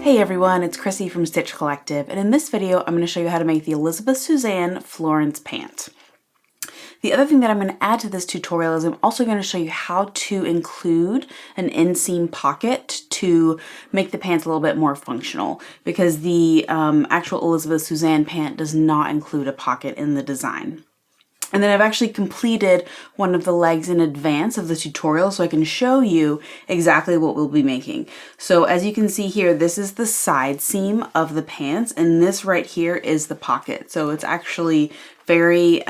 Hey everyone, it's Chrissy from Stitch Collective, and in this video I'm going to show you how to make the Elizabeth Suzann Florence Pant. The other thing that I'm going to add to this tutorial is I'm also going to show you how to include an inseam pocket to make the pants a little bit more functional, because the actual Elizabeth Suzann pant does not include a pocket in the design. And then I've actually completed one of the legs in advance of the tutorial so I can show you exactly what we'll be making. So as you can see here, this is the side seam of the pants, and this right here is the pocket. So it's actually very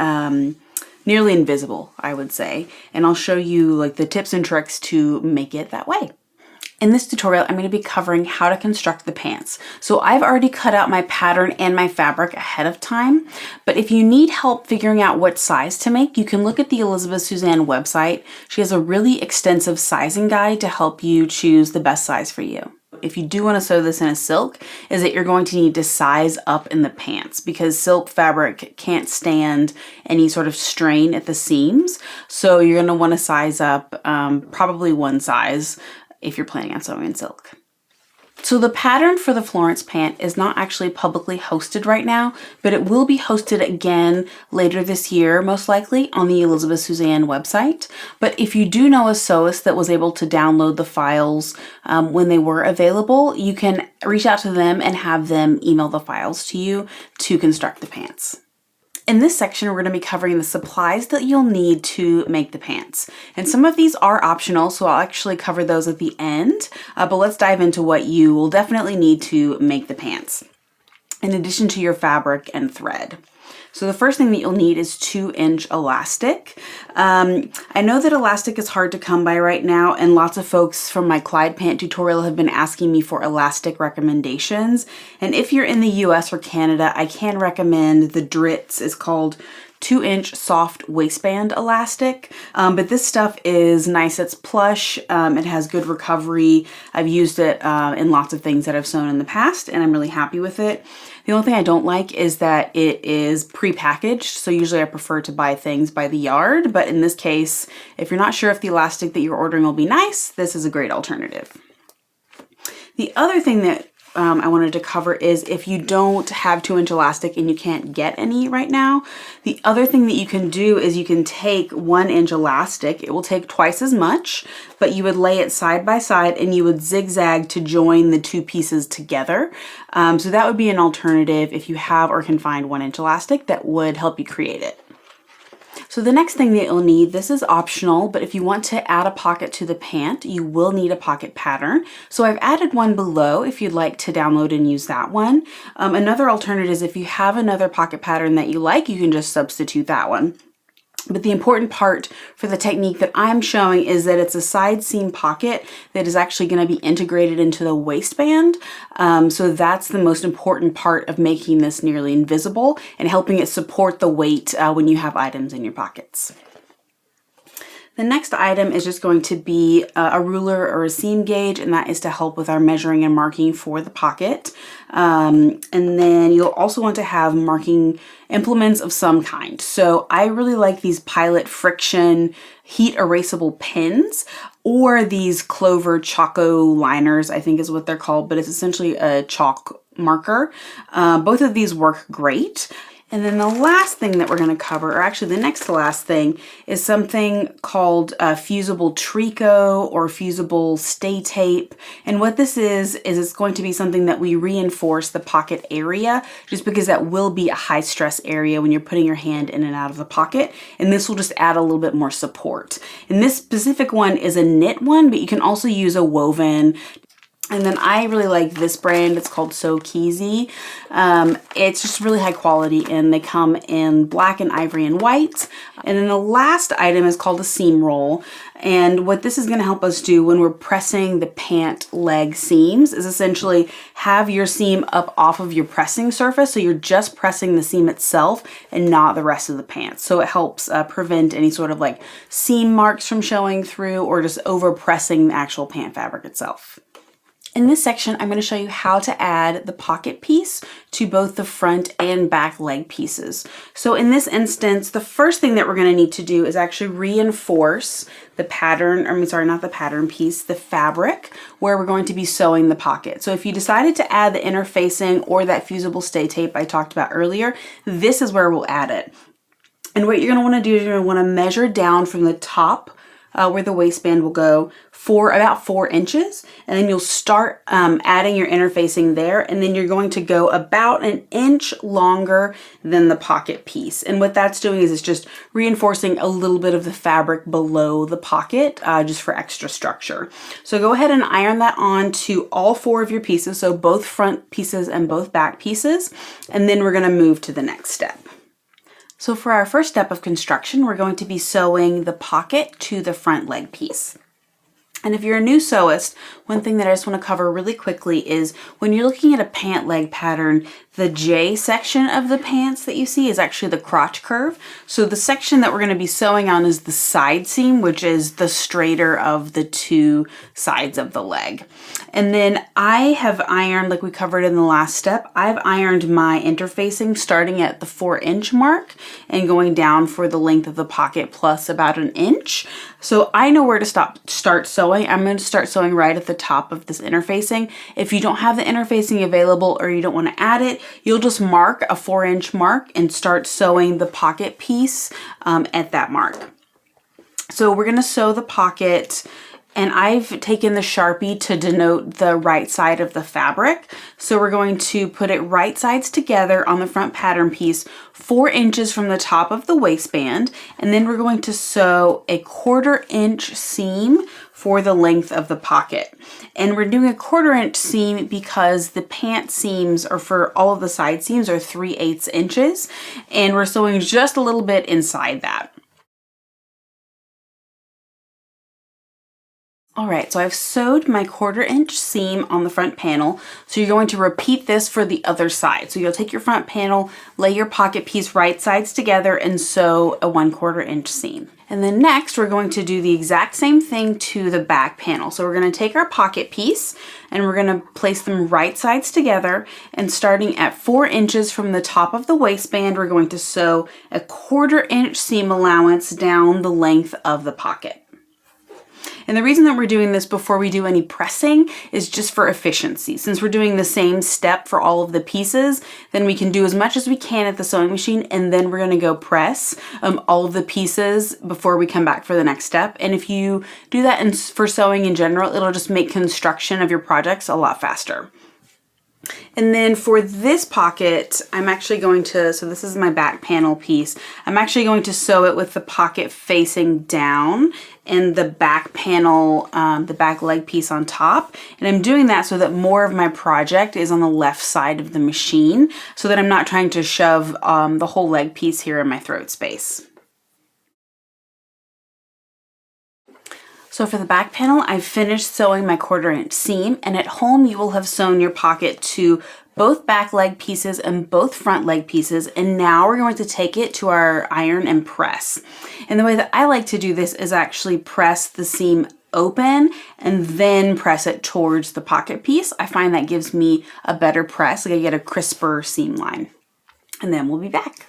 nearly invisible, I would say. And I'll show you like the tips and tricks to make it that way. In this tutorial, I'm going to be covering how to construct the pants. So I've already cut out my pattern and my fabric ahead of time, but if you need help figuring out what size to make, you can look at the Elizabeth Suzann website. She has a really extensive sizing guide to help you choose the best size for you. If you do want to sew this in a silk, is that you're going to need to size up in the pants, because silk fabric can't stand any sort of strain at the seams. So you're going to want to size up probably one size if you're planning on sewing in silk. So the pattern for the Florence pant is not actually publicly hosted right now, but it will be hosted again later this year, most likely on the Elizabeth Suzann website. But if you do know a sewist that was able to download the files when they were available, you can reach out to them and have them email the files to you to construct the pants. In this section, we're going to be covering the supplies that you'll need to make the pants. And some of these are optional, so I'll actually cover those at the end. But let's dive into what you will definitely need to make the pants, in addition to your fabric and thread. So the first thing that you'll need is 2-inch elastic. I know that elastic is hard to come by right now, and lots of folks from my Clyde pant tutorial have been asking me for elastic recommendations. And if you're in the US or Canada, I can recommend the Dritz. It's called 2-inch soft waistband elastic, but this stuff is nice. It's plush. It has good recovery. I've used it in lots of things that I've sewn in the past, and I'm really happy with it. The only thing I don't like is that it is pre-packaged, so usually I prefer to buy things by the yard, but in this case, if you're not sure if the elastic that you're ordering will be nice, this is a great alternative. The other thing that I wanted to cover is if you don't have 2-inch elastic and you can't get any right now, the other thing that you can do is you can take 1-inch elastic. It will take twice as much, but you would lay it side by side and you would zigzag to join the two pieces together. So that would be an alternative if you have or can find 1-inch elastic that would help you create it. So the next thing that you'll need, this is optional, but if you want to add a pocket to the pant, you will need a pocket pattern. So I've added one below if you'd like to download and use that one. Another alternative is if you have another pocket pattern that you like, you can just substitute that one. But the important part for the technique that I'm showing is that it's a side seam pocket that is actually going to be integrated into the waistband. So that's the most important part of making this nearly invisible and helping it support the weight when you have items in your pockets. The next item is just going to be a ruler or a seam gauge, and that is to help with our measuring and marking for the pocket. And then you'll also want to have marking implements of some kind. So I really like these Pilot friction heat erasable pins, or these Clover Choco liners, I think is what they're called, but it's essentially a chalk marker. Both of these work great. And then the last thing that we're going to cover, or actually the next to last thing, is something called Fusible Tricot or Fusible Stay Tape. And what this is it's going to be something that we reinforce the pocket area, just because that will be a high stress area when you're putting your hand in and out of the pocket. And this will just add a little bit more support. And this specific one is a knit one, but you can also use a woven. And then I really like this brand. It's called So Keezy. It's just really high quality, and they come in black and ivory and white. And then the last item is called a seam roll. And what this is going to help us do when we're pressing the pant leg seams is essentially have your seam up off of your pressing surface. So you're just pressing the seam itself and not the rest of the pants. So it helps prevent any sort of like seam marks from showing through or just over pressing the actual pant fabric itself. In this section, I'm going to show you how to add the pocket piece to both the front and back leg pieces. So in this instance, the first thing that we're going to need to do is actually reinforce the pattern, not the pattern piece, the fabric where we're going to be sewing the pocket. So if you decided to add the interfacing or that fusible stay tape I talked about earlier, this is where we'll add it. And what you're going to want to do is you're going to want to measure down from the top where the waistband will go for about 4 inches, and then you'll start adding your interfacing there, and then you're going to go about 1 inch longer than the pocket piece. And what that's doing is it's just reinforcing a little bit of the fabric below the pocket just for extra structure. So go ahead and iron that on to all 4 of your pieces, so both front pieces and both back pieces, and then we're going to move to the next step. So for our first step of construction, we're going to be sewing the pocket to the front leg piece. And if you're a new sewist, one thing that I just want to cover really quickly is when you're looking at a pant leg pattern, the J section of the pants that you see is actually the crotch curve. So the section that we're going to be sewing on is the side seam, which is the straighter of the 2 sides of the leg. And then I have ironed, like we covered in the last step, I've ironed my interfacing starting at the 4-inch mark and going down for the length of the pocket plus about 1 inch. So I know where to start sewing. I'm going to start sewing right at the top of this interfacing. If you don't have the interfacing available or you don't want to add it, you'll just mark a 4-inch mark and start sewing the pocket piece at that mark. So we're going to sew the pocket, and I've taken the Sharpie to denote the right side of the fabric. So we're going to put it right sides together on the front pattern piece, 4 inches from the top of the waistband, and then we're going to sew a 1/4 inch seam for the length of the pocket. And we're doing a 1/4 inch seam because the pant seams, or for all of the side seams, are 3/8 inches, and we're sewing just a little bit inside that. All right, so I've sewed my 1/4 inch seam on the front panel. So you're going to repeat this for the other side. So you'll take your front panel, lay your pocket piece right sides together, and sew a 1/4 inch seam. And then next, we're going to do the exact same thing to the back panel. So we're going to take our pocket piece and we're going to place them right sides together, and starting at 4 inches from the top of the waistband, we're going to sew a 1/4 inch seam allowance down the length of the pocket. And the reason that we're doing this before we do any pressing is just for efficiency. Since we're doing the same step for all of the pieces, then we can do as much as we can at the sewing machine, and then we're going to go press all of the pieces before we come back for the next step. And if you do that for sewing in general, it'll just make construction of your projects a lot faster. And then for this pocket, I'm actually going to, so this is my back panel piece, I'm actually going to sew it with the pocket facing down and the back panel, the back leg piece on top. And I'm doing that so that more of my project is on the left side of the machine, so that I'm not trying to shove the whole leg piece here in my throat space. So for the back panel, I've finished sewing my 1/4 inch seam, and at home you will have sewn your pocket to both back leg pieces and both front leg pieces, and now we're going to take it to our iron and press. And the way that I like to do this is actually press the seam open and then press it towards the pocket piece. I find that gives me a better press, like I get a crisper seam line. And then we'll be back.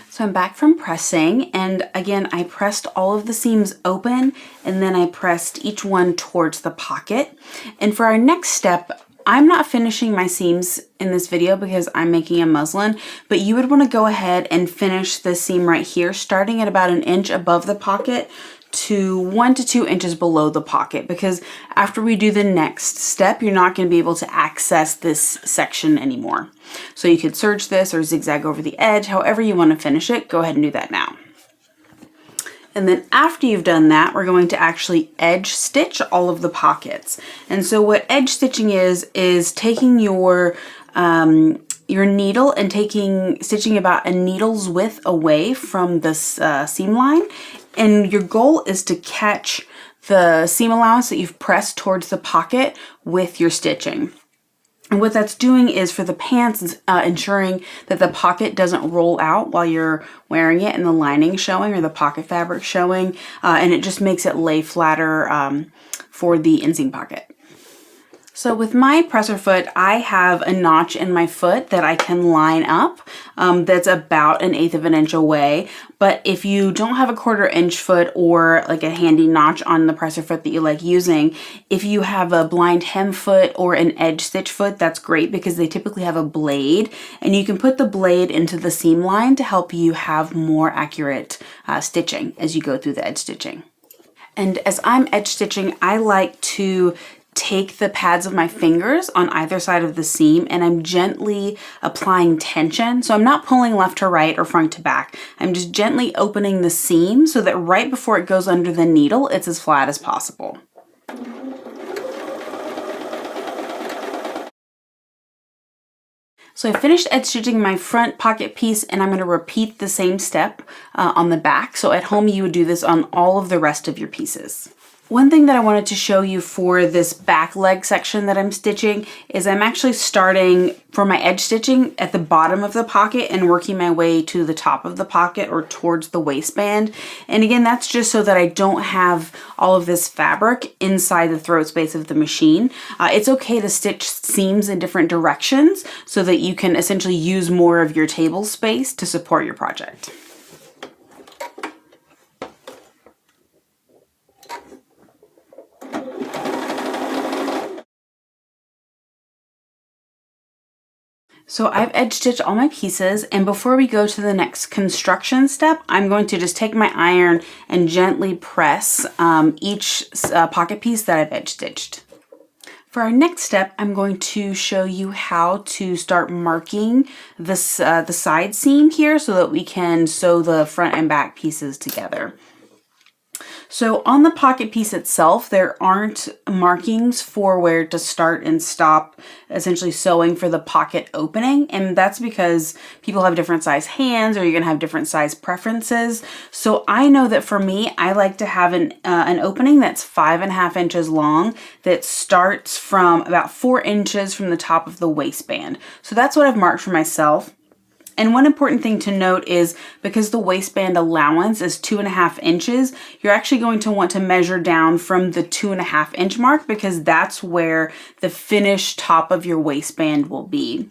So I'm back from pressing, and again, I pressed all of the seams open, and then I pressed each one towards the pocket. And for our next step, I'm not finishing my seams in this video because I'm making a muslin, but you would want to go ahead and finish the seam right here, starting at about 1 inch above the pocket to 1 to 2 inches below the pocket, because after we do the next step, you're not going to be able to access this section anymore. So you could serge this or zigzag over the edge, however you want to finish it, go ahead and do that now. And then after you've done that, we're going to actually edge stitch all of the pockets. And so what edge stitching is taking your needle and stitching about a needle's width away from this seam line. And your goal is to catch the seam allowance that you've pressed towards the pocket with your stitching. And what that's doing is for the pants, ensuring that the pocket doesn't roll out while you're wearing it and the lining showing or the pocket fabric showing, and it just makes it lay flatter for the inseam pocket. So with my presser foot, I have a notch in my foot that I can line up that's about 1/8 of an inch away. But if you don't have a 1/4 inch foot or like a handy notch on the presser foot that you like using, if you have a blind hem foot or an edge stitch foot, that's great because they typically have a blade and you can put the blade into the seam line to help you have more accurate stitching as you go through the edge stitching. And as I'm edge stitching, I like to take the pads of my fingers on either side of the seam and I'm gently applying tension. So I'm not pulling left to right or front to back. I'm just gently opening the seam so that right before it goes under the needle, it's as flat as possible. So I finished edge stitching my front pocket piece and I'm going to repeat the same step on the back. So at home you would do this on all of the rest of your pieces. One thing that I wanted to show you for this back leg section that I'm stitching is I'm actually starting for my edge stitching at the bottom of the pocket and working my way to the top of the pocket or towards the waistband. And again, that's just so that I don't have all of this fabric inside the throat space of the machine. It's okay to stitch seams in different directions so that you can essentially use more of your table space to support your project. So I've edge stitched all my pieces, and before we go to the next construction step, I'm going to just take my iron and gently press each pocket piece that I've edge stitched. For our next step, I'm going to show you how to start marking the side seam here so that we can sew the front and back pieces together. So on the pocket piece itself, there aren't markings for where to start and stop essentially sewing for the pocket opening. And that's because people have different size hands or you're gonna have different size preferences. So I know that for me, I like to have an opening that's 5.5 inches long that starts from about 4 inches from the top of the waistband. So that's what I've marked for myself. And one important thing to note is because the waistband allowance is 2.5 inches, you're actually going to want to measure down from the 2.5 inch mark because that's where the finished top of your waistband will be.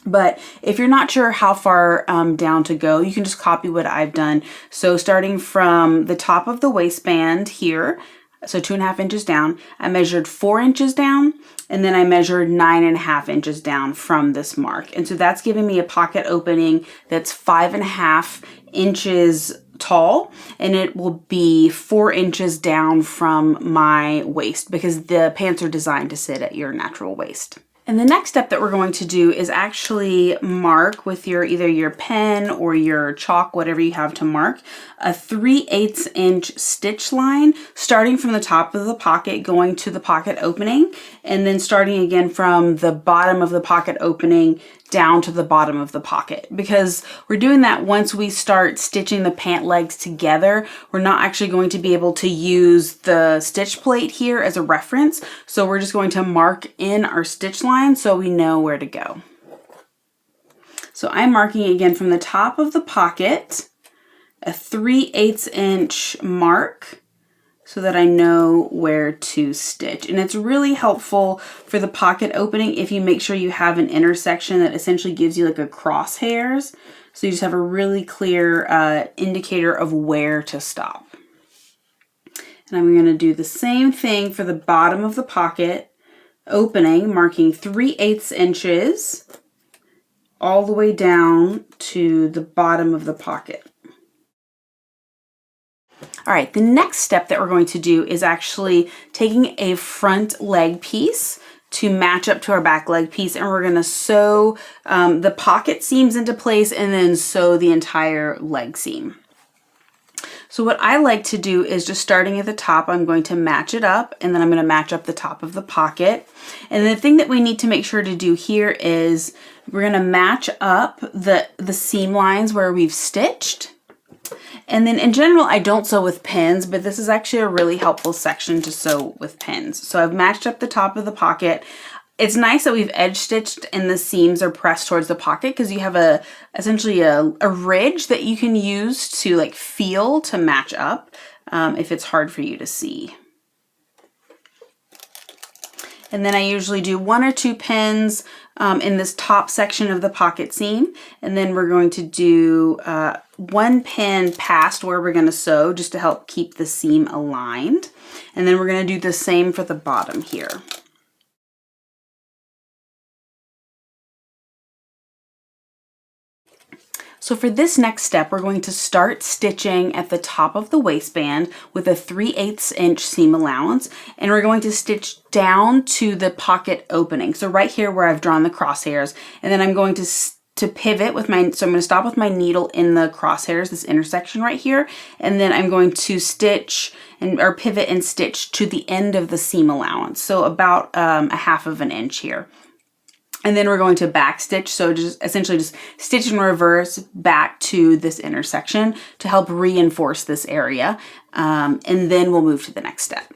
But if you're not sure how far down to go, you can just copy what I've done. So starting from the top of the waistband here, so 2.5 inches down, I measured 4 inches down, and then I measured 9.5 inches down from this mark. And so that's giving me a pocket opening that's 5.5 inches tall, and it will be 4 inches down from my waist because the pants are designed to sit at your natural waist. And the next step that we're going to do is actually mark with either your pen or your chalk, whatever you have to mark, a 3/8 inch stitch line starting from the top of the pocket going to the pocket opening, and then starting again from the bottom of the pocket opening down to the bottom of the pocket. Because we're doing that once we start stitching the pant legs together, we're not actually going to be able to use the stitch plate here as a reference. So we're just going to mark in our stitch line so we know where to go. So I'm marking again from the top of the pocket, a 3/8 inch mark, so that I know where to stitch. And it's really helpful for the pocket opening if you make sure you have an intersection that essentially gives you like a crosshairs. So you just have a really clear indicator of where to stop. And I'm going to do the same thing for the bottom of the pocket opening, marking 3/8 inches all the way down to the bottom of the pocket. All right, the next step that we're going to do is actually taking a front leg piece to match up to our back leg piece, and we're going to sew the pocket seams into place and then sew the entire leg seam. So what I like to do is just starting at the top, I'm going to match it up, and then I'm going to match up the top of the pocket. And the thing that we need to make sure to do here is we're going to match up the seam lines where we've stitched. And then in general, I don't sew with pins, but this is actually a really helpful section to sew with pins. So I've matched up the top of the pocket. It's nice that we've edge stitched and the seams are pressed towards the pocket because you have essentially a ridge that you can use to like feel to match up if it's hard for you to see. And then I usually do 1 or 2 pins in this top section of the pocket seam. And then we're going to do 1 pin past where we're going to sew just to help keep the seam aligned. And then we're going to do the same for the bottom here. So for this next step, we're going to start stitching at the top of the waistband with a 3/8 inch seam allowance, and we're going to stitch down to the pocket opening. So right here where I've drawn the crosshairs, and then I'm going to pivot with my, so I'm going to stop with my needle in the crosshairs, this intersection right here, and then I'm going to stitch or pivot and stitch to the end of the seam allowance. So about a 1/2 inch here. And then we're going to back stitch, so just essentially just stitch in reverse back to this intersection to help reinforce this area. And then we'll move to the next step.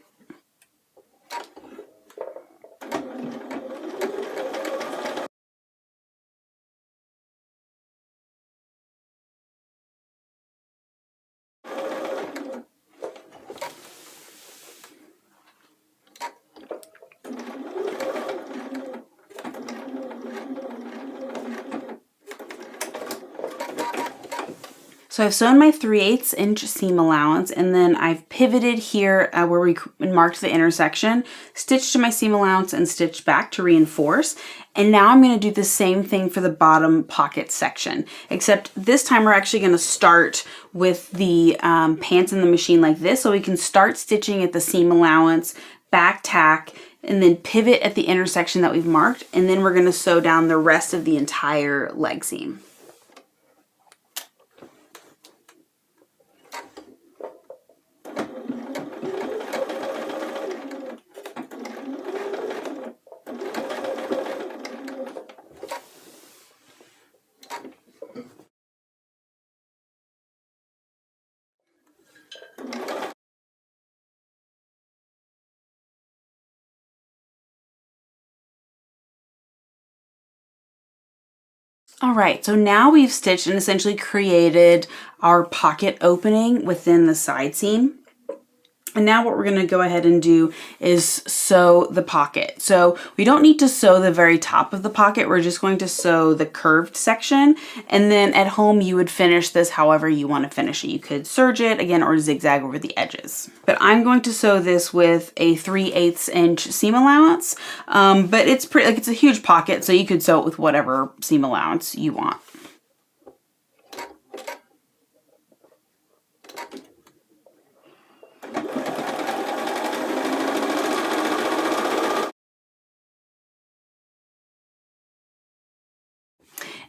So I've sewn my 3/8 inch seam allowance, and then I've pivoted here where we marked the intersection, stitched to my seam allowance and stitched back to reinforce. And now I'm going to do the same thing for the bottom pocket section, except this time we're actually going to start with the pants in the machine like this, so we can start stitching at the seam allowance, back tack, and then pivot at the intersection that we've marked, and then we're going to sew down the rest of the entire leg seam. All right, so now we've stitched and essentially created our pocket opening within the side seam. And now what we're going to go ahead and do is sew the pocket. So we don't need to sew the very top of the pocket. We're just going to sew the curved section. And then at home, you would finish this however you want to finish it. You could serge it again or zigzag over the edges. But I'm going to sew this with a 3/8 inch seam allowance. But it's pretty, like, it's a huge pocket, so you could sew it with whatever seam allowance you want.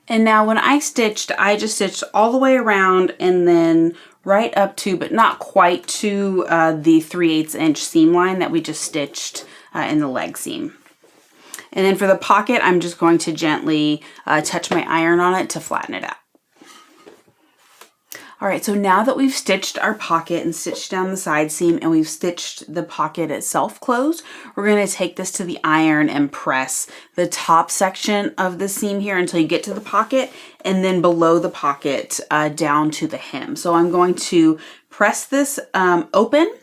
And now when I just stitched all the way around and then right up to, but not quite to the 3/8 inch seam line that we just stitched in the leg seam. And then for the pocket, I'm just going to gently touch my iron on it to flatten it out. All right, so now that we've stitched our pocket and stitched down the side seam and we've stitched the pocket itself closed, we're going to take this to the iron and press the top section of the seam here until you get to the pocket, and then below the pocket down to the hem. So I'm going to press this open,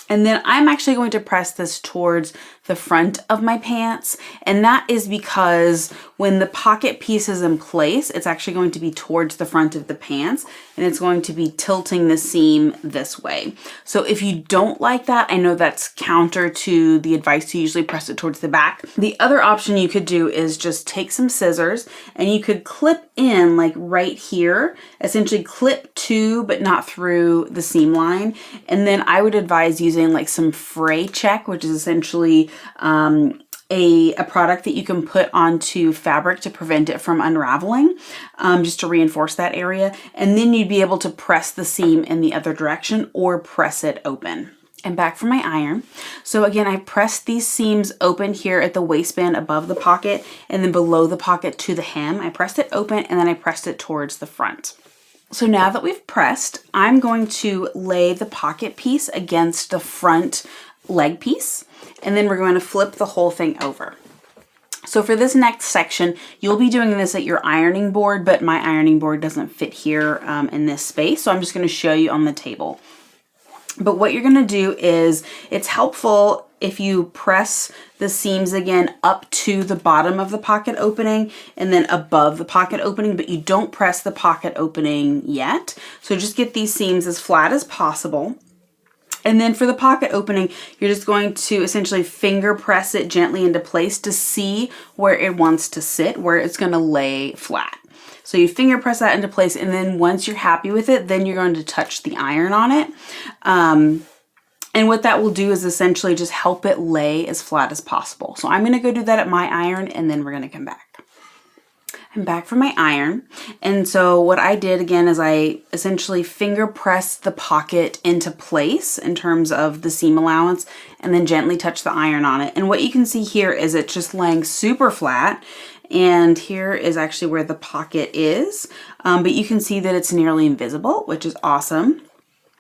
and then I'm actually going to press this towards the front of my pants. And that is because when the pocket piece is in place, it's actually going to be towards the front of the pants, and it's going to be tilting the seam this way. So if you don't like that, I know that's counter to the advice to usually press it towards the back. The other option you could do is just take some scissors and you could clip in, like right here, essentially clip to but not through the seam line. And then I would advise using like some fray check, which is essentially a product that you can put onto fabric to prevent it from unraveling, just to reinforce that area. And then you'd be able to press the seam in the other direction or press it open. And back for my iron. So again, I pressed these seams open here at the waistband above the pocket, and then below the pocket to the hem. I pressed it open and then I pressed it towards the front. So now that we've pressed, I'm going to lay the pocket piece against the front leg piece, and then we're going to flip the whole thing over. So for this next section, you'll be doing this at your ironing board, but my ironing board doesn't fit here in this space, so I'm just going to show you on the table. But what you're going to do is, it's helpful if you press the seams again up to the bottom of the pocket opening and then above the pocket opening, but you don't press the pocket opening yet. So just get these seams as flat as possible. And then for the pocket opening, you're just going to essentially finger press it gently into place to see where it wants to sit, where it's going to lay flat. So you finger press that into place, and then once you're happy with it, then you're going to touch the iron on it. And what that will do is essentially just help it lay as flat as possible. So I'm going to go do that at my iron, and then we're going to come back. I'm back from my iron. And so what I did again is I essentially finger pressed the pocket into place in terms of the seam allowance, and then gently touch the iron on it. And what you can see here is it's just laying super flat. And here is actually where the pocket is, but you can see that it's nearly invisible, which is awesome.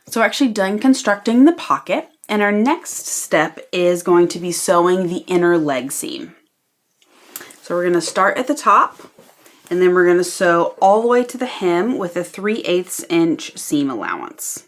So we're actually done constructing the pocket, and our next step is going to be sewing the inner leg seam. So we're going to start at the top, and then we're going to sew all the way to the hem with a 3/8 inch seam allowance.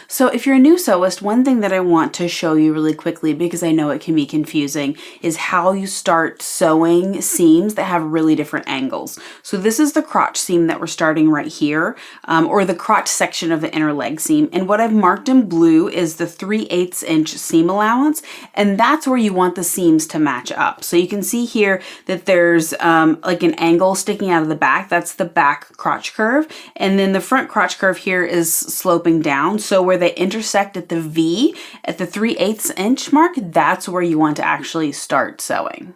So if you're a new sewist, one thing that I want to show you really quickly, because I know it can be confusing, is how you start sewing seams that have really different angles. So this is the crotch seam that we're starting right here, or the crotch section of the inner leg seam. And what I've marked in blue is the 3/8 inch seam allowance, and that's where you want the seams to match up. So you can see here that there's like an angle sticking out of the back. That's the back crotch curve. And then the front crotch curve here is sloping down. So where they intersect at the V at the 3/8 inch mark, that's where you want to actually start sewing.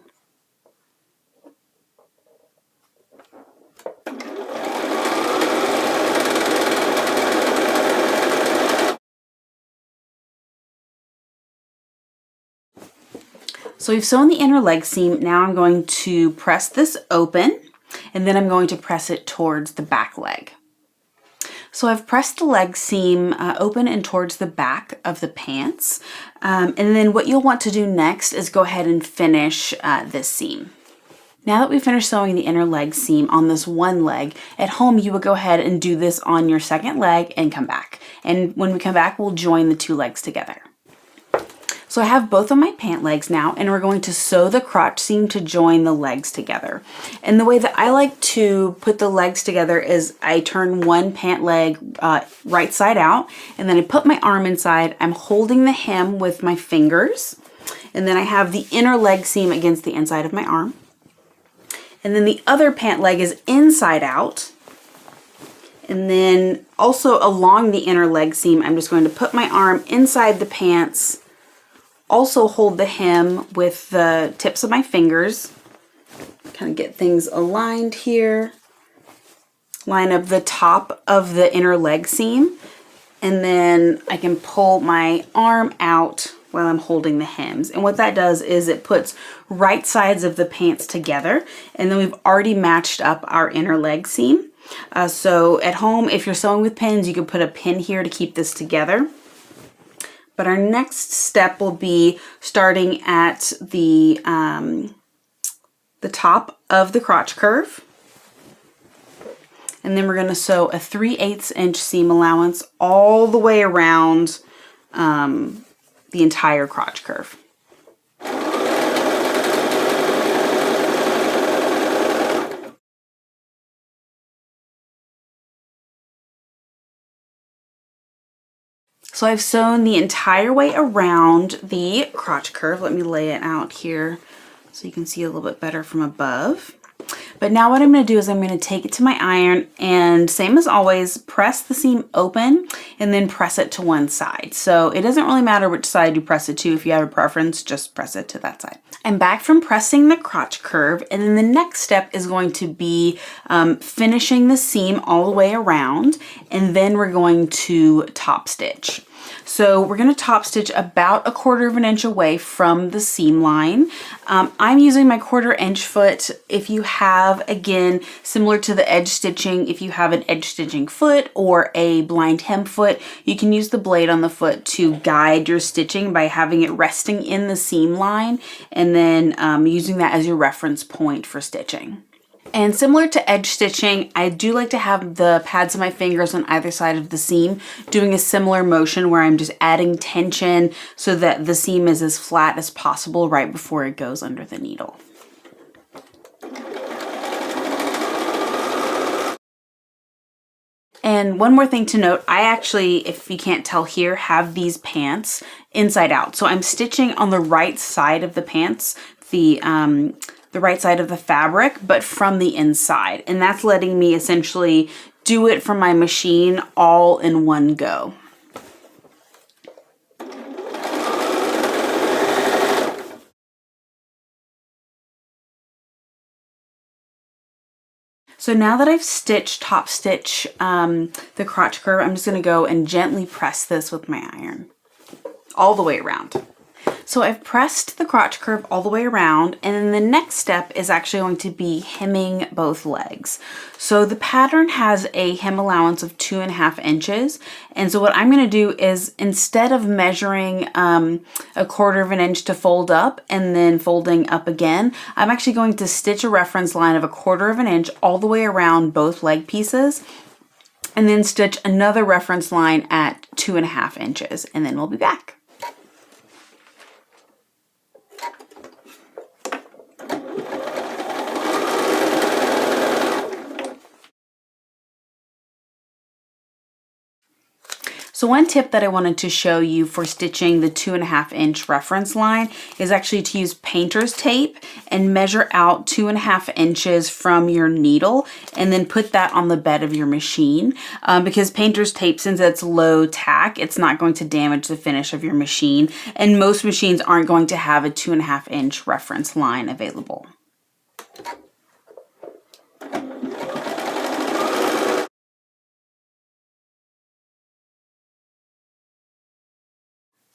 So we've sewn the inner leg seam. Now I'm going to press this open, and then I'm going to press it towards the back leg. So I've pressed the leg seam open and towards the back of the pants. And then what you'll want to do next is go ahead and finish this seam. Now that we've finished sewing the inner leg seam on this one leg, at home you would go ahead and do this on your second leg and come back. And when we come back, we'll join the two legs together. So I have both of my pant legs now, and we're going to sew the crotch seam to join the legs together. And the way that I like to put the legs together is I turn one pant leg right side out, and then I put my arm inside. I'm holding the hem with my fingers, and then I have the inner leg seam against the inside of my arm. And then the other pant leg is inside out. And then also along the inner leg seam, I'm just going to put my arm inside the pants, also hold the hem with the tips of my fingers, kind of get things aligned here, line up the top of the inner leg seam, and then I can pull my arm out while I'm holding the hems. And what that does is it puts right sides of the pants together, and then we've already matched up our inner leg seam. So at home, if you're sewing with pins, you can put a pin here to keep this together. But our next step will be starting at the top of the crotch curve. And then we're going to sew a 3/8 inch seam allowance all the way around the entire crotch curve. So I've sewn the entire way around the crotch curve. Let me lay it out here so you can see a little bit better from above. But now what I'm going to do is I'm going to take it to my iron, and same as always, press the seam open and then press it to one side. So it doesn't really matter which side you press it to. If you have a preference, just press it to that side. I'm back from pressing the crotch curve, and then the next step is going to be finishing the seam all the way around, and then we're going to top stitch. So we're going to top stitch about 1/4 inch away from the seam line. I'm using my 1/4 inch foot. If you have, again, similar to the edge stitching, if you have an edge stitching foot or a blind hem foot, you can use the blade on the foot to guide your stitching by having it resting in the seam line, and then using that as your reference point for stitching. And similar to edge stitching, I do like to have the pads of my fingers on either side of the seam, doing a similar motion where I'm just adding tension so that the seam is as flat as possible right before it goes under the needle. And one more thing to note, I actually, if you can't tell here, have these pants inside out. So I'm stitching on the right side of the pants, the right side of the fabric, but from the inside. And that's letting me essentially do it from my machine all in one go. So now that I've stitched, top stitch the crotch curve, I'm just gonna go and gently press this with my iron all the way around. So I've pressed the crotch curve all the way around, and then the next step is actually going to be hemming both legs. So the pattern has a hem allowance of 2.5 inches. And so what I'm going to do is, instead of measuring 1/4 inch to fold up and then folding up again, I'm actually going to stitch a reference line of 1/4 inch all the way around both leg pieces, and then stitch another reference line at 2.5 inches, and then we'll be back. So one tip that I wanted to show you for stitching the 2.5 inch reference line is actually to use painter's tape and measure out 2.5 inches from your needle, and then put that on the bed of your machine. Because painter's tape, since it's low tack, it's not going to damage the finish of your machine, and most machines aren't going to have a 2.5 inch reference line available.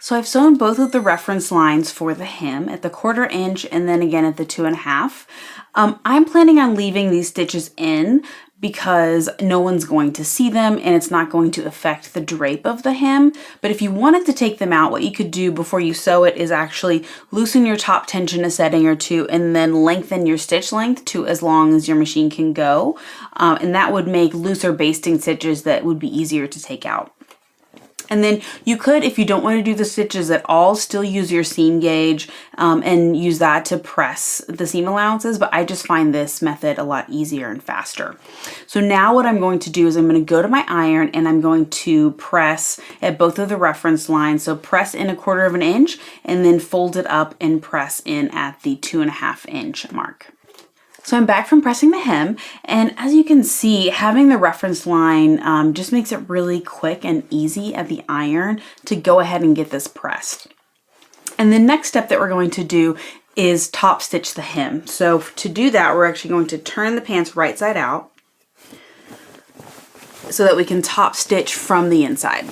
So I've sewn both of the reference lines for the hem at the 1/4 inch and then again at the 2.5. I'm planning on leaving these stitches in because no one's going to see them and it's not going to affect the drape of the hem. But if you wanted to take them out, what you could do before you sew it is actually loosen your top tension a setting or two and then lengthen your stitch length to as long as your machine can go. And that would make looser basting stitches that would be easier to take out. And then you could, if you don't want to do the stitches at all, still use your seam gauge and use that to press the seam allowances, but I just find this method a lot easier and faster. So now what I'm going to do is I'm going to go to my iron and I'm going to press at both of the reference lines. So press in 1/4 inch and then fold it up and press in at the 2.5 inch mark. So I'm back from pressing the hem, and as you can see, having the reference line just makes it really quick and easy at the iron to go ahead and get this pressed. And the next step that we're going to do is top stitch the hem. So to do that, we're actually going to turn the pants right side out so that we can top stitch from the inside.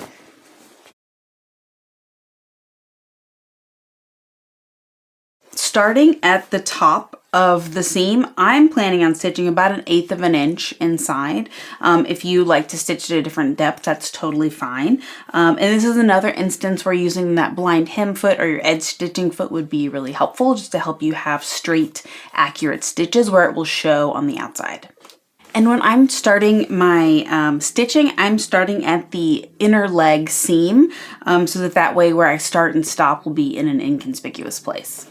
Starting at the top of the seam, I'm planning on stitching about 1/8 inch inside. If you like to stitch at a different depth, that's totally fine. And this is another instance where using that blind hem foot or your edge stitching foot would be really helpful, just to help you have straight, accurate stitches where it will show on the outside. And when I'm starting my stitching, I'm starting at the inner leg seam, so that way where I start and stop will be in an inconspicuous place.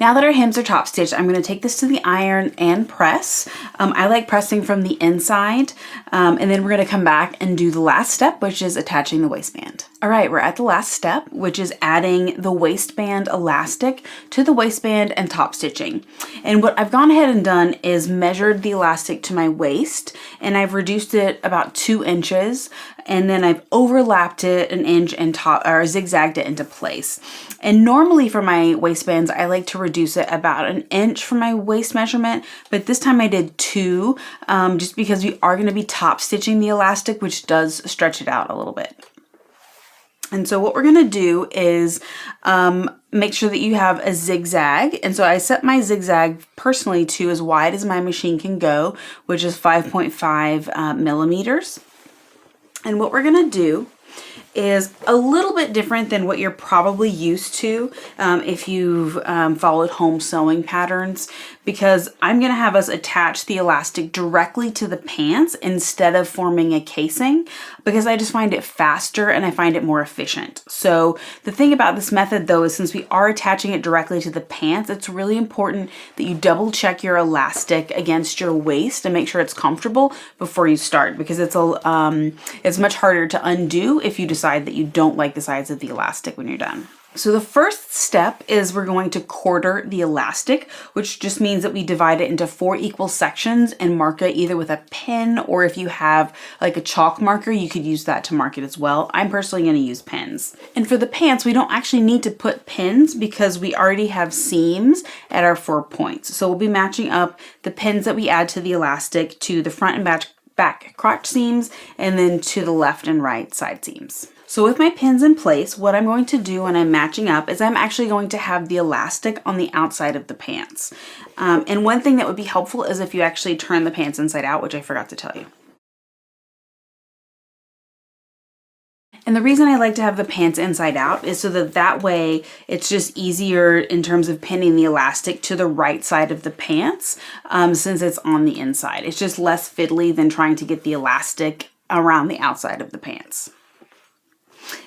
Now that our hems are top stitched, I'm going to take this to the iron and press. I like pressing from the inside, and then we're going to come back and do the last step, which is attaching the waistband. All right, we're at the last step, which is adding the waistband elastic to the waistband and top stitching. And what I've gone ahead and done is measured the elastic to my waist, and I've reduced it about 2 inches, and then I've overlapped it 1 inch and zigzagged it into place. And normally for my waistbands, I like to reduce it about 1 inch from my waist measurement, but this time I did 2, just because we are going to be top stitching the elastic, which does stretch it out a little bit. And so what we're going to do is make sure that you have a zigzag. And so I set my zigzag personally to as wide as my machine can go, which is 5.5 millimeters. And what we're going to do is a little bit different than what you're probably used to if you've followed home sewing patterns, because I'm going to have us attach the elastic directly to the pants instead of forming a casing, because I just find it faster and I find it more efficient. So the thing about this method though is, since we are attaching it directly to the pants, it's really important that you double check your elastic against your waist and make sure it's comfortable before you start, because it's much harder to undo if you decide that you don't like the size of the elastic when you're done. So the first step is we're going to quarter the elastic, which just means that we divide it into 4 equal sections and mark it either with a pen, or if you have like a chalk marker, you could use that to mark it as well. I'm personally going to use pens. And for the pants, we don't actually need to put pins because we already have seams at our 4 points. So we'll be matching up the pins that we add to the elastic to the front and back crotch seams, and then to the left and right side seams. So with my pins in place, what I'm going to do when I'm matching up is I'm actually going to have the elastic on the outside of the pants. And one thing that would be helpful is if you actually turn the pants inside out, which I forgot to tell you. And the reason I like to have the pants inside out is so that way it's just easier in terms of pinning the elastic to the right side of the pants, since it's on the inside. It's just less fiddly than trying to get the elastic around the outside of the pants.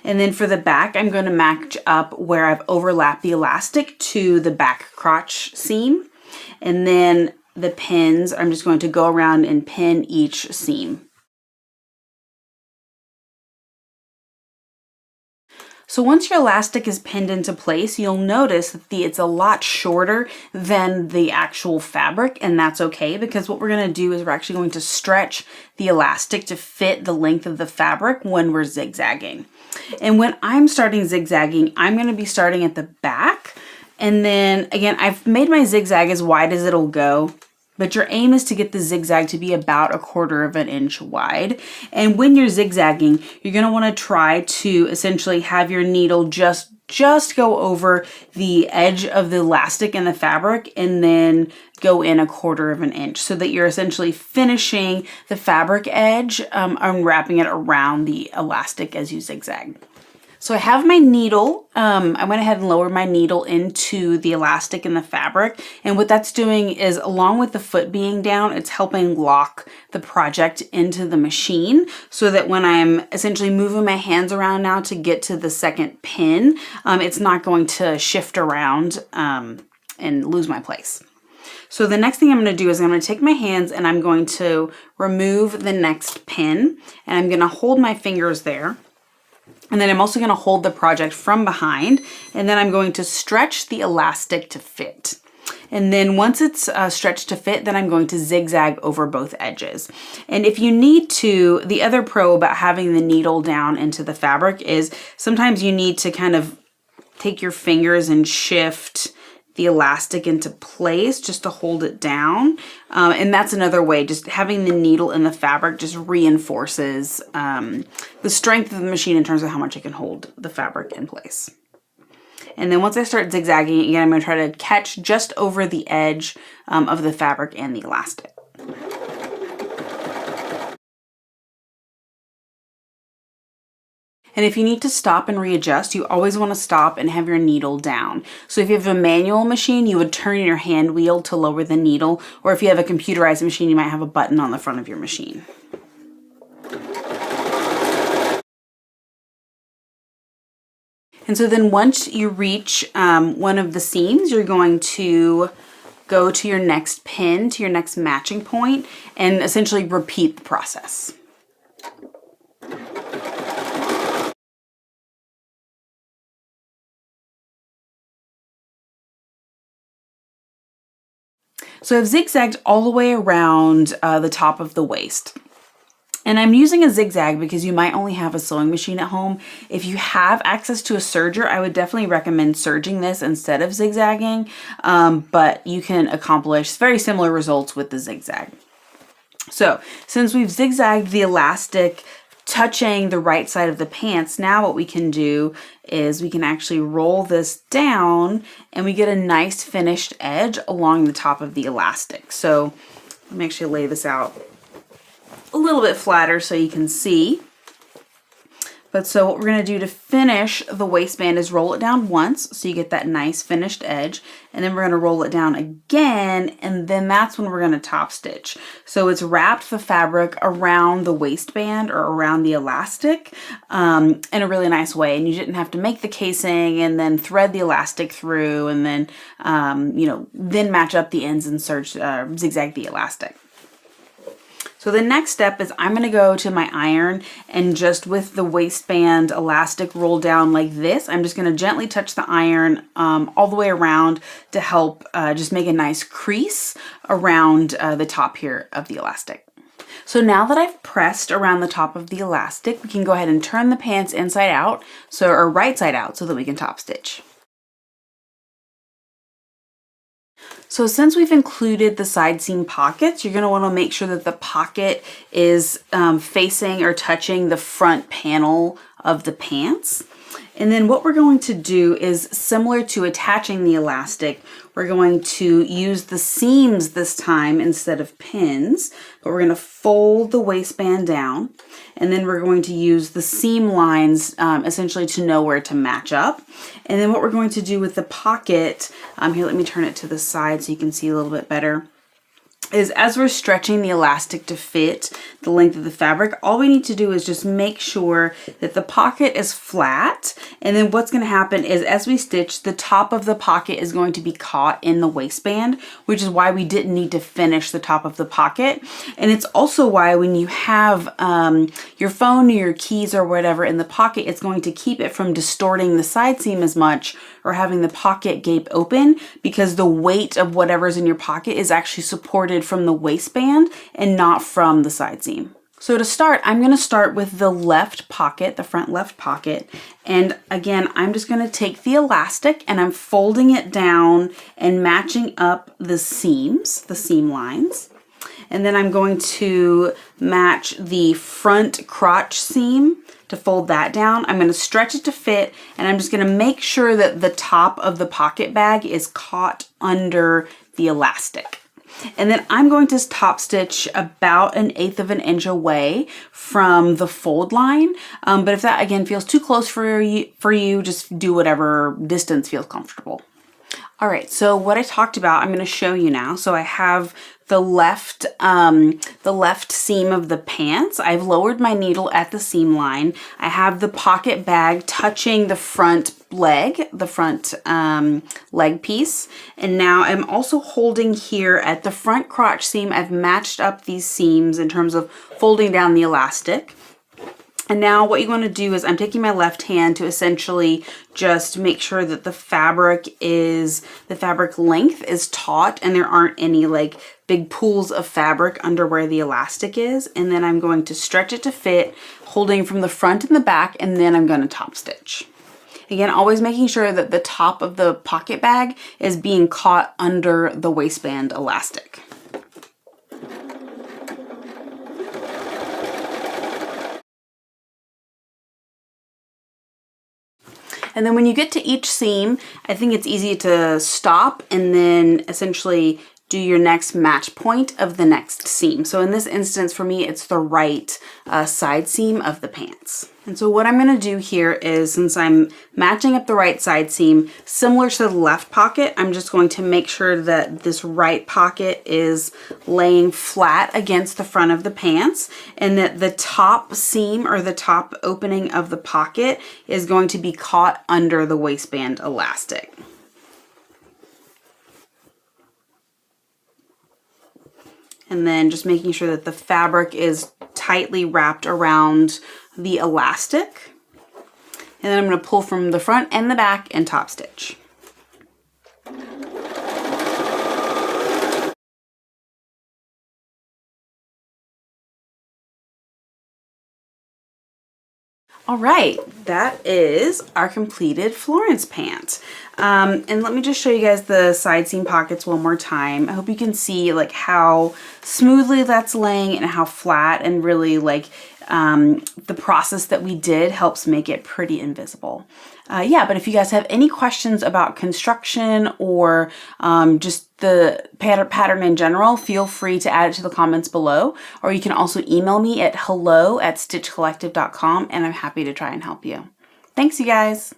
And then for the back, I'm going to match up where I've overlapped the elastic to the back crotch seam. And then the pins, I'm just going to go around and pin each seam. So once your elastic is pinned into place, you'll notice that it's a lot shorter than the actual fabric, and that's okay, because what we're going to do is we're actually going to stretch the elastic to fit the length of the fabric when we're zigzagging. And when I'm starting zigzagging, I'm going to be starting at the back, and then again, I've made my zigzag as wide as it'll go. But your aim is to get the zigzag to be about 1/4 of an inch wide. And when you're zigzagging, you're going to want to try to essentially have your needle just go over the edge of the elastic and the fabric, and then go in 1/4 of an inch, so that you're essentially finishing the fabric edge and wrapping it around the elastic as you zigzag. So I have my needle, I went ahead and lowered my needle into the elastic and the fabric. And what that's doing is, along with the foot being down, it's helping lock the project into the machine, so that when I'm essentially moving my hands around now to get to the second pin, it's not going to shift around and lose my place. So the next thing I'm going to do is I'm going to take my hands and I'm going to remove the next pin, and I'm going to hold my fingers there. And then I'm also going to hold the project from behind, and then I'm going to stretch the elastic to fit. And then once it's stretched to fit, then I'm going to zigzag over both edges. And if you need to, the other pro about having the needle down into the fabric is sometimes you need to kind of take your fingers and shift the elastic into place just to hold it down. And that's another way, just having the needle in the fabric just reinforces the strength of the machine in terms of how much it can hold the fabric in place. And then once I start zigzagging, again, I'm going to try to catch just over the edge of the fabric and the elastic. And if you need to stop and readjust, you always want to stop and have your needle down. So if you have a manual machine, you would turn your hand wheel to lower the needle, or if you have a computerized machine, you might have a button on the front of your machine. And so then once you reach one of the seams, you're going to go to your next pin, to your next matching point, and essentially repeat the process. So I've zigzagged all the way around the top of the waist. And I'm using a zigzag because you might only have a sewing machine at home. If you have access to a serger, I would definitely recommend serging this instead of zigzagging, but you can accomplish very similar results with the zigzag. So since we've zigzagged the elastic touching the right side of the pants, now what we can do is we can actually roll this down and we get a nice finished edge along the top of the elastic. So let me actually lay this out a little bit flatter so you can see. But so what we're going to do to finish the waistband is roll it down once so you get that nice finished edge, and then we're going to roll it down again, and then that's when we're going to top stitch. So it's wrapped the fabric around the waistband or around the elastic in a really nice way, and you didn't have to make the casing and then thread the elastic through and then then match up the ends and zigzag the elastic. So the next step is I'm going to go to my iron, and just with the waistband elastic rolled down like this, I'm just going to gently touch the iron all the way around to help just make a nice crease around the top here of the elastic. So now that I've pressed around the top of the elastic, we can go ahead and turn the pants inside out, or right side out, so that we can top stitch. So since we've included the side seam pockets, you're going to want to make sure that the pocket is facing or touching the front panel of the pants. And then what we're going to do is similar to attaching the elastic, we're going to use the seams this time instead of pins, but we're going to fold the waistband down, and then we're going to use the seam lines essentially to know where to match up. And then what we're going to do with the pocket, here, let me turn it to the side so you can see a little bit better, is as we're stretching the elastic to fit the length of the fabric, all we need to do is just make sure that the pocket is flat. And then what's going to happen is as we stitch, the top of the pocket is going to be caught in the waistband, which is why we didn't need to finish the top of the pocket. And it's also why when you have your phone or your keys or whatever in the pocket, it's going to keep it from distorting the side seam as much or having the pocket gape open, because the weight of whatever's in your pocket is actually supported from the waistband and not from the side seam. So to start, I'm going to start with the left pocket, the front left pocket. And again, I'm just going to take the elastic and I'm folding it down and matching up the seams, the seam lines. And then I'm going to match the front crotch seam to fold that down. I'm going to stretch it to fit, and I'm just going to make sure that the top of the pocket bag is caught under the elastic. And then I'm going to top stitch about 1/8 of an inch away from the fold line. But if that again feels too close for you, just do whatever distance feels comfortable. All right, so what I talked about, I'm going to show you now. So I have the left seam of the pants. I've lowered my needle at the seam line. I have the pocket bag touching the front leg, leg piece. And now I'm also holding here at the front crotch seam. I've matched up these seams in terms of folding down the elastic. And now what you want to do is I'm taking my left hand to essentially just make sure that the fabric length is taut and there aren't any like big pools of fabric under where the elastic is. And then I'm going to stretch it to fit, holding from the front and the back, and then I'm going to top stitch. Again, always making sure that the top of the pocket bag is being caught under the waistband elastic. And then when you get to each seam, I think it's easy to stop and then essentially do your next match point of the next seam. So in this instance, for me, it's the right side seam of the pants. And so what I'm going to do here is, since I'm matching up the right side seam, similar to the left pocket, I'm just going to make sure that this right pocket is laying flat against the front of the pants, and that the top seam or the top opening of the pocket is going to be caught under the waistband elastic. And then just making sure that the fabric is tightly wrapped around the elastic. And then I'm going to pull from the front and the back and top stitch. All right, that is our completed Florence pant. And let me just show you guys the side seam pockets one more time. I hope you can see like how smoothly that's laying and how flat and really like the process that we did helps make it pretty invisible. Yeah, but if you guys have any questions about construction or just the pattern in general, feel free to add it to the comments below, or you can also email me at hello@stitchcollective.com, and I'm happy to try and help you. Thanks, you guys.